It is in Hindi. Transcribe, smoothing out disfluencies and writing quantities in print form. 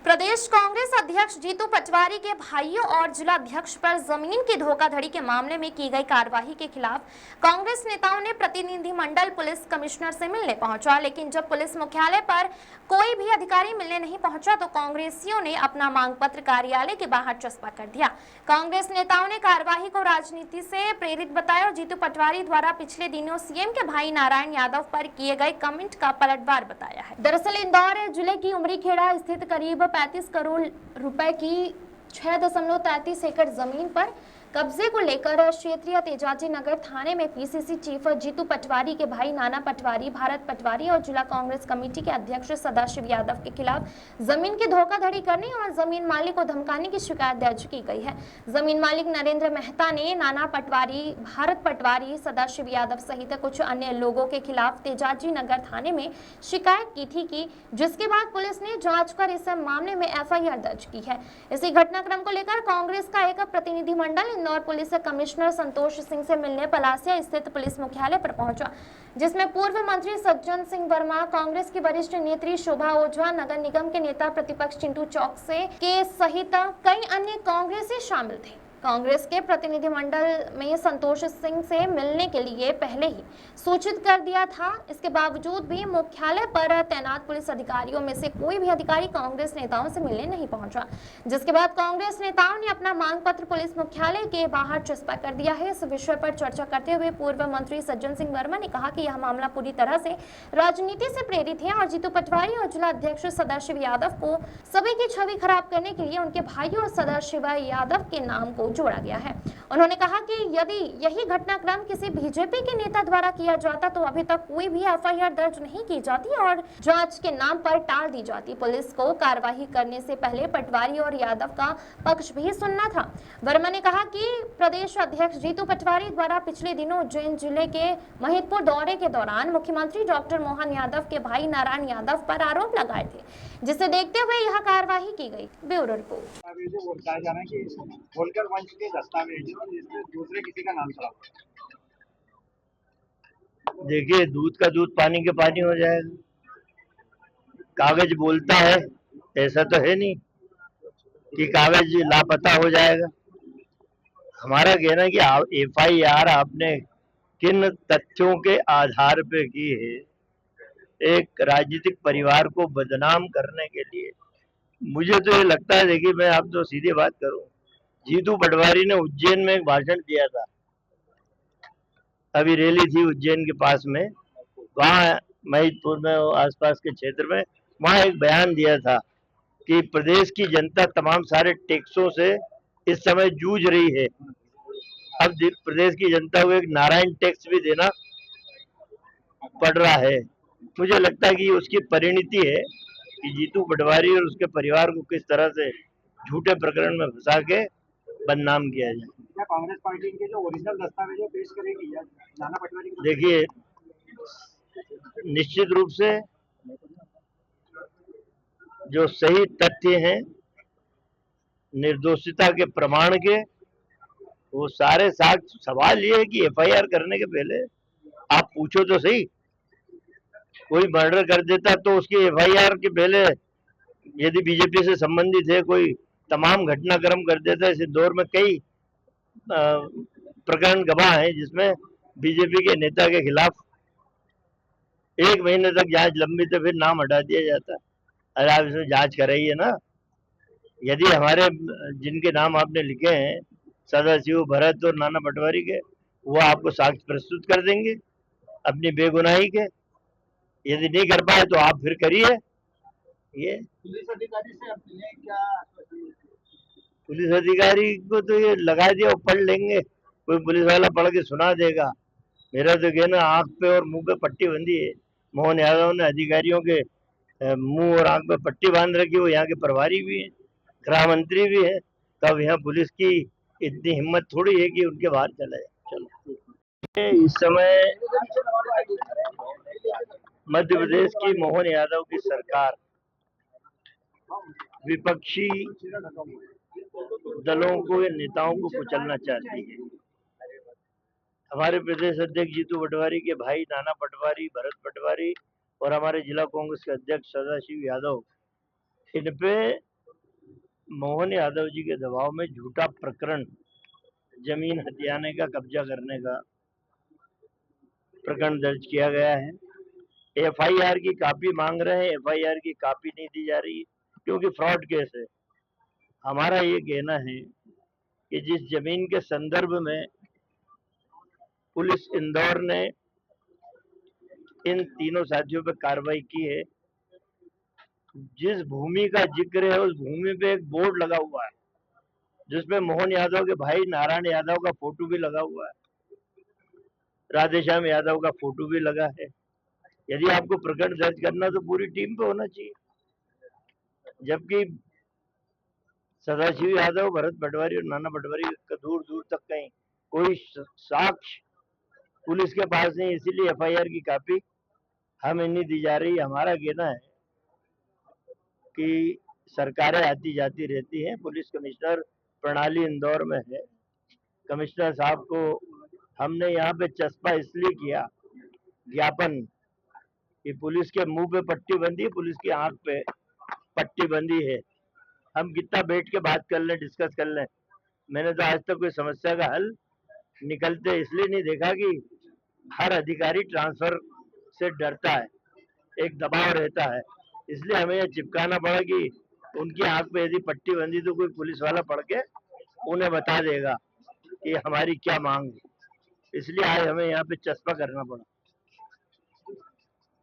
प्रदेश कांग्रेस अध्यक्ष जीतू पटवारी के भाइयों और जिला अध्यक्ष पर जमीन की धोखाधड़ी के मामले में की गई कार्रवाई के खिलाफ कांग्रेस नेताओं ने प्रतिनिधिमंडल पुलिस कमिश्नर से मिलने पहुंचा, लेकिन जब पुलिस मुख्यालय पर कोई भी अधिकारी मिलने नहीं पहुंचा तो कांग्रेसियों ने अपना मांग पत्र कार्यालय के बाहर चस्पा कर दिया। कांग्रेस नेताओं ने कार्रवाई को राजनीति से प्रेरित बताया और जीतू पटवारी द्वारा पिछले दिनों सीएम के भाई नारायण यादव पर किए गए कमेंट का पलटवार बताया है। दरअसल इंदौर जिले की उमरीखेड़ा स्थित करीब 35 करोड़ रुपए की 6.33 एकड़ जमीन पर कब्जे को लेकर क्षेत्रीय तेजाजी नगर थाने में पीसीसी चीफ जीतू पटवारी के भाई नाना पटवारी, भारत पटवारी और जिला कांग्रेस कमेटी के अध्यक्ष सदाशिव यादव के खिलाफ जमीन की धोखाधड़ी करने और जमीन मालिक को धमकाने की शिकायत दर्ज की गई है। जमीन मालिक नरेंद्र मेहता ने नाना पटवारी, भारत पटवारी, सदाशिव यादव सहित कुछ अन्य लोगों के खिलाफ तेजाजी नगर थाने में शिकायत की थी जिसके बाद पुलिस ने जांच कर इस मामले में एफआईआर दर्ज की है। इसी घटनाक्रम को लेकर कांग्रेस का एक प्रतिनिधिमंडल इंदौर पुलिस कमिश्नर संतोष सिंह से मिलने पलासिया स्थित पुलिस मुख्यालय पर पहुंचा, जिसमें पूर्व मंत्री सज्जन सिंह वर्मा, कांग्रेस की वरिष्ठ नेत्री शोभा ओझा, नगर निगम के नेता प्रतिपक्ष चिंटू चौकसे के सहित कई अन्य कांग्रेसी शामिल थे। कांग्रेस के प्रतिनिधिमंडल में संतोष सिंह से मिलने के लिए पहले ही सूचित कर दिया था। इसके बावजूद भी मुख्यालय पर तैनात पुलिस अधिकारियों में से कोई भी अधिकारी कांग्रेस नेताओं से मिलने नहीं पहुंचा, जिसके बाद कांग्रेस नेताओं ने अपना मांग पत्र पुलिस मुख्यालय के बाहर चस्पा कर दिया है। इस विषय पर चर्चा करते हुए पूर्व मंत्री सज्जन सिंह वर्मा ने कहा कि यह मामला पूरी तरह से राजनीति से प्रेरित है और जीतू पटवारी और जिला अध्यक्ष सदाशिव यादव को सभी की छवि खराब करने के लिए उनके भाइयों और सदाशिव यादव के नाम को जोड़ा गया है। उन्होंने कहा कि यदि यही घटनाक्रम किसी बीजेपी के नेता द्वारा किया जाता तो अभी तक कोई भी एफआईआर दर्ज नहीं की जाती और जांच के नाम पर टाल दी जाती। पुलिस को कार्रवाई करने से पहले पटवारी और यादव का पक्ष भी सुनना था। वर्मा ने कहा कि प्रदेश अध्यक्ष जीतू पटवारी द्वारा पिछले दिनों उज्जैन जिले के महिदपुर दौरे के दौरान मुख्यमंत्री डॉक्टर मोहन यादव के भाई नारायण यादव पर आरोप लगाए थे, जिसे देखते हुए यह कार्रवाई की गई। Bureau report. दूसरे किसी का नाम चला। देखिए, दूध का दूध पानी के पानी हो जाएगा। कागज बोलता है, ऐसा तो है नहीं कि कागज लापता हो जाएगा। हमारा कहना है कि एफआईआर आपने किन तथ्यों के आधार पे की है? एक राजनीतिक परिवार को बदनाम करने के लिए। मुझे तो ये लगता है, देखिए मैं आप तो सीधी बात करूं, जीतू पटवारी ने उज्जैन में एक भाषण दिया था। अभी रैली थी उज्जैन के पास में, वहाँ महिदपुर में आसपास के क्षेत्र में, वहाँ एक बयान दिया था कि प्रदेश की जनता तमाम सारे टैक्सों से इस समय जूझ रही है। अब प्रदेश की जनता को एक नारायण टैक्स भी देना पड़ रहा है। मुझे लगता है कि उसकी परिणति है कि जीतू पटवारी और उसके परिवार को किस तरह से झूठे प्रकरण में फंसा के बदनाम किया जाए। क्या कांग्रेस पार्टी के जो ओरिजिनल दस्तावेज पेश करेगी या नाना पटवारी? देखिए, निश्चित रूप से जो सही तथ्य हैं, निर्दोषिता के प्रमाण के, वो सारे साक्ष्य। सवाल ये है कि एफआईआर करने के पहले आप पूछो तो सही। कोई मर्डर कर देता तो उसकी एफआईआर के पहले, यदि बीजेपी से संबंधित है, कोई तमाम घटनाक्रम कर देता है। इस दौर में कई प्रकरण गवाह हैं जिसमें बीजेपी के नेता के खिलाफ 1 महीने तक जांच लंबित है, फिर नाम हटा दिया जाता है। अरे आप इसमें जांच कराइए ना। यदि हमारे जिनके नाम आपने लिखे हैं, सदाशिव, भरत और नाना पटवारी के, वो आपको साक्ष्य प्रस्तुत कर देंगे अपनी बेगुनाही के। यदि नहीं कर पाए तो आप फिर करिए। ये पुलिस अधिकारी से आप मिले क्या? पुलिस अधिकारी को तो ये लगा दिया, वो पढ़ लेंगे, कोई पुलिस वाला पढ़ के सुना देगा। मेरा तो कहना, आंख पे और मुंह पे पट्टी बंधी है। मोहन यादव ने अधिकारियों के मुंह और आंख पे पट्टी बांध रखी। वो यहाँ के प्रभारी भी हैं, गृह मंत्री भी हैं। तब यहाँ पुलिस की इतनी हिम्मत थोड़ी है कि उनके बाहर चला जाए। चलो, इस समय मध्य प्रदेश की मोहन यादव की सरकार विपक्षी दलों को या नेताओं को कुचलना चाहती है। हमारे प्रदेश अध्यक्ष जीतू पटवारी के भाई नाना पटवारी, भरत पटवारी और हमारे जिला कांग्रेस के अध्यक्ष सदाशिव यादव, इन पे मोहन यादव जी के दबाव में झूठा प्रकरण, जमीन हथियाने का, कब्जा करने का प्रकरण दर्ज किया गया है। एफआईआर की कॉपी मांग रहे हैं, एफआईआर की कॉपी नहीं दी जा रही क्योंकि फ्रॉड केस है। हमारा ये कहना है कि जिस जमीन के संदर्भ में पुलिस इंदौर ने इन तीनों साथियों पर कार्रवाई की है, जिस भूमि का जिक्र है उस भूमि पे एक बोर्ड लगा हुआ है जिसमें मोहन यादव के भाई नारायण यादव का फोटो भी लगा हुआ है, राधेश्याम यादव का फोटो भी लगा है। यदि आपको प्रकरण दर्ज करना तो पूरी टीम पे होना चाहिए, जबकि सदाशिव यादव, भरत पटवारी और नाना पटवारी का दूर दूर तक कहीं कोई साक्ष्य पुलिस के पास नहीं, इसीलिए एफआईआर की कॉपी हमें नहीं दी जा रही। हमारा कहना है कि सरकारें आती जाती रहती हैं, पुलिस कमिश्नर प्रणाली इंदौर में है, कमिश्नर साहब को हमने यहाँ पे चस्पा इसलिए किया ज्ञापन कि पुलिस के मुंह पे पट्टी बंधी है, पुलिस की आंख पे पट्टी बंधी है। हम कितना बैठ के बात कर लें, डिस्कस कर लें, मैंने तो आज तक कोई समस्या का हल निकलते इसलिए नहीं देखा कि हर अधिकारी ट्रांसफर से डरता है, एक दबाव रहता है, इसलिए हमें यह चिपकाना पड़ा कि उनकी आंख पे यदि पट्टी बंधी तो कोई पुलिस वाला पढ़ के उन्हें बता देगा कि हमारी क्या मांग है, इसलिए आज हमें यहाँ पे चस्पा करना पड़ा।